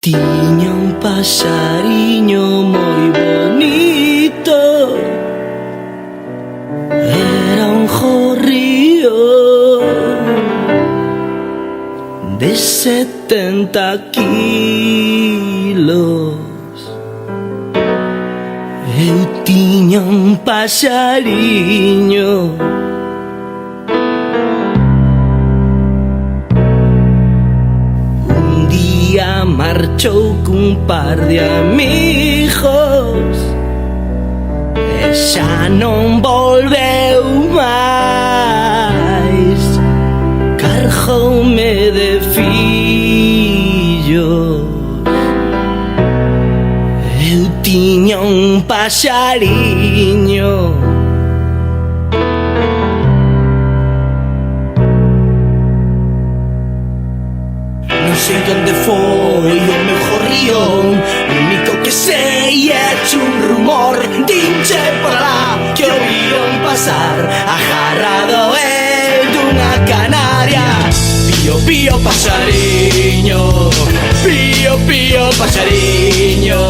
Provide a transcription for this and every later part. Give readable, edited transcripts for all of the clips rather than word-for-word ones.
Tiña un pasariño moi bonito, era un jorrío de 70 kilos. Eu tiña un pasariño, un día marchou cun par de amigos e xa non volveu máis. Cargoume de fillos. Eu tiña un pasariño, non sei onde foi o meu jorrión, o único que sei é un rumor. Dinche por lá que o viron pasar agarrado el dunha canaria. Pío, pío, pasariño, pío, pío, pasariño.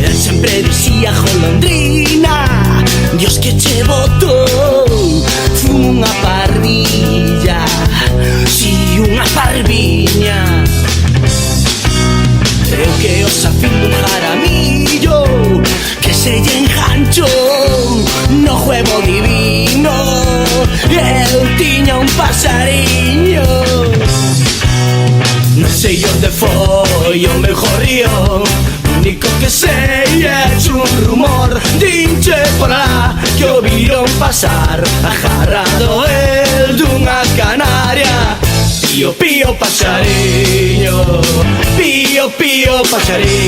El sempre dicía golondrina, Dios que che botou. Fumo unha parrilla, si unha parviña. Creo que os afín un jaramillo que se lle enganchou no juego divino. Eu tiña un pasariño, non sei onde foi o meu jorrión, o único que sei é un rumor. Dinche por lá que o viron pasar agarrado el dunha canaria. Pío, pío, pasariño, pío, pío, pasariño.